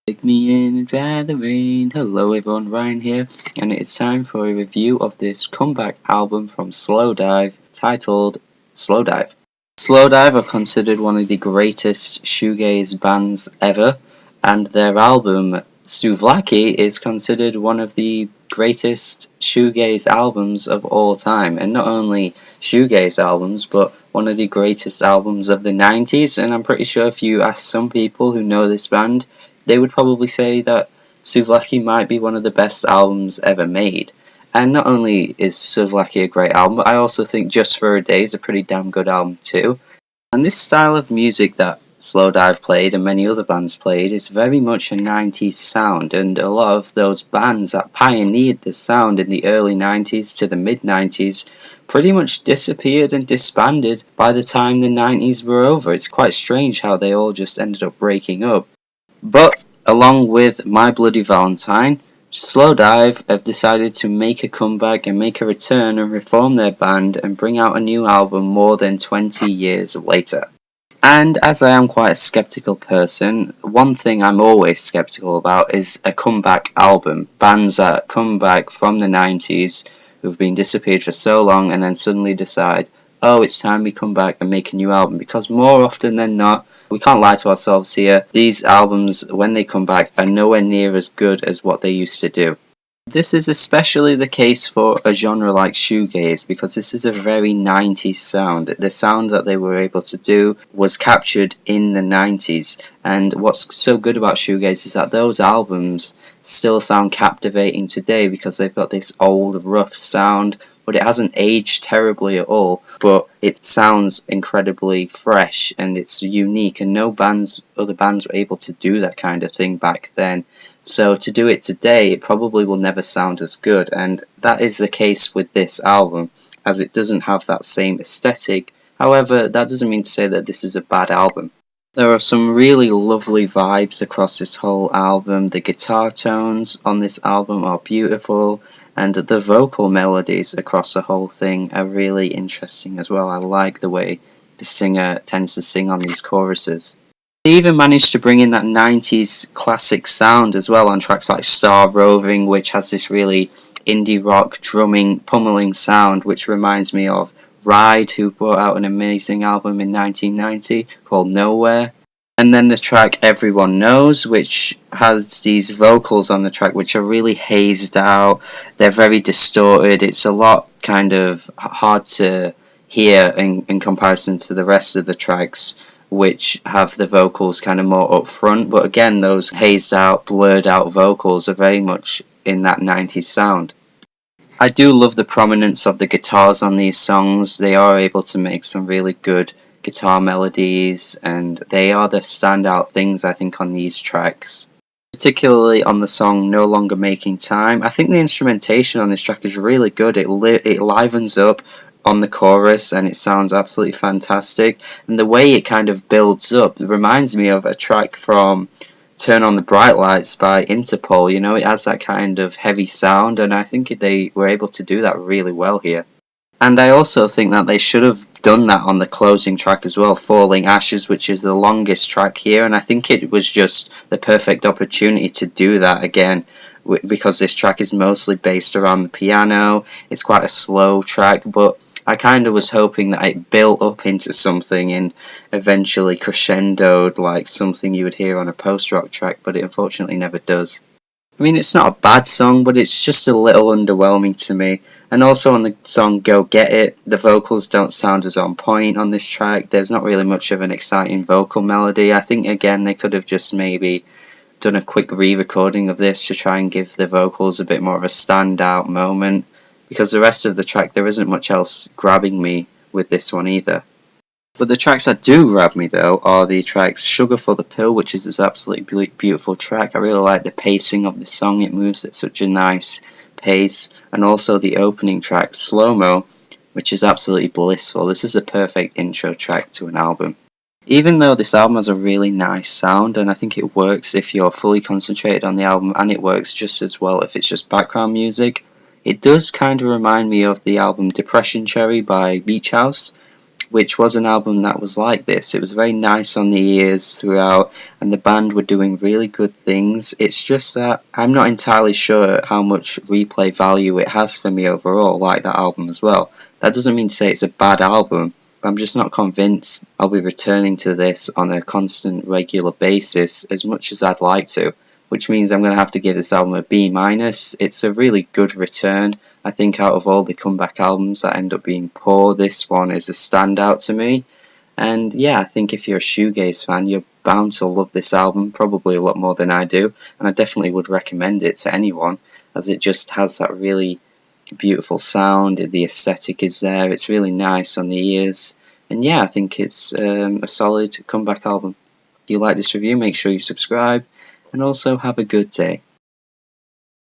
Take me in and dry the rain. Hello everyone, Ryan here, and it's time for a review of this comeback album from Slowdive titled Slowdive. Slowdive are considered one of the greatest shoegaze bands ever, and their album Souvlaki is considered one of the greatest shoegaze albums of all time, and not only shoegaze albums, but one of the greatest albums of the 90s, and I'm pretty sure if you ask some people who know this band, they would probably say that Souvlaki might be one of the best albums ever made. And not only is Souvlaki a great album, but I also think Just for a Day is a pretty damn good album too. And this style of music that Slowdive played and many other bands played is very much a 90s sound, and a lot of those bands that pioneered the sound in the early 90s to the mid 90s pretty much disappeared and disbanded by the time the 90s were over. It's quite strange how they all just ended up breaking up. But along with My Bloody Valentine, Slowdive have decided to make a comeback and make a return and reform their band and bring out a new album more than 20 years later. And as I am quite a skeptical person, one thing I'm always skeptical about is a comeback album. Bands that come back from the 90s who've been disappeared for so long and then suddenly decide, oh, it's time we come back and make a new album. Because more often than not, we can't lie to ourselves here, these albums, when they come back, are nowhere near as good as what they used to do. This is especially the case for a genre like shoegaze, because this is a very 90s sound. The sound that they were able to do was captured in the 90s, and what's so good about shoegaze is that those albums still sound captivating today because they've got this old, rough sound, but it hasn't aged terribly at all, but it sounds incredibly fresh and it's unique, and no other bands were able to do that kind of thing back then. So to do it today, it probably will never sound as good, and that is the case with this album, as it doesn't have that same aesthetic. However, that doesn't mean to say that this is a bad album. There are some really lovely vibes across this whole album. The guitar tones on this album are beautiful, and the vocal melodies across the whole thing are really interesting as well. I like the way the singer tends to sing on these choruses. They even managed to bring in that 90s classic sound as well on tracks like Roving, which has this really indie rock drumming, pummeling sound, which reminds me of Ride, who brought out an amazing album in 1990 called Nowhere. And then the track Everyone Knows, which has these vocals on the track which are really hazed out, they're very distorted, it's a lot kind of hard to hear in comparison to the rest of the tracks, which have the vocals kind of more up front, but again those hazed out, blurred out vocals are very much in that 90s sound. I do love the prominence of the guitars on these songs. They are able to make some really good guitar melodies, and they are the standout things I think on these tracks. Particularly on the song No Longer Making Time, I think the instrumentation on this track is really good. It livens up on the chorus and it sounds absolutely fantastic, and the way it kind of builds up reminds me of a track from Turn on the Bright Lights by Interpol. You know, it has that kind of heavy sound, and I think they were able to do that really well here. And I also think that they should have done that on the closing track as well, Falling Ashes, which is the longest track here, and I think it was just the perfect opportunity to do that again, because this track is mostly based around the piano. It's quite a slow track, but I kind of was hoping that it built up into something and eventually crescendoed like something you would hear on a post-rock track, but it unfortunately never does. I mean, it's not a bad song, but it's just a little underwhelming to me. And also on the song Go Get It, the vocals don't sound as on point on this track. There's not really much of an exciting vocal melody. I think, again, they could have just maybe done a quick re-recording of this to try and give the vocals a bit more of a standout moment, because the rest of the track, there isn't much else grabbing me with this one either. But the tracks that do grab me though are the tracks Sugar for the Pill, which is this absolutely beautiful track. I really like the pacing of the song, it moves at such a nice pace, and also the opening track Slomo, which is absolutely blissful. This is a perfect intro track to an album. Even though this album has a really nice sound, and I think it works if you're fully concentrated on the album, and it works just as well if it's just background music, it does kind of remind me of the album Depression Cherry by Beach House, which was an album that was like this. It was very nice on the ears throughout, and the band were doing really good things. It's just that I'm not entirely sure how much replay value it has for me overall, like that album as well. That doesn't mean to say it's a bad album, but I'm just not convinced I'll be returning to this on a constant, regular basis as much as I'd like to, which means I'm going to have to give this album a B-. It's a really good return. I think out of all the comeback albums that end up being poor, this one is a standout to me. And yeah, I think if you're a shoegaze fan, you're bound to love this album, probably a lot more than I do, and I definitely would recommend it to anyone, as it just has that really beautiful sound, the aesthetic is there, it's really nice on the ears, and yeah, I think it's a solid comeback album. If you like this review, make sure you subscribe, and also have a good day.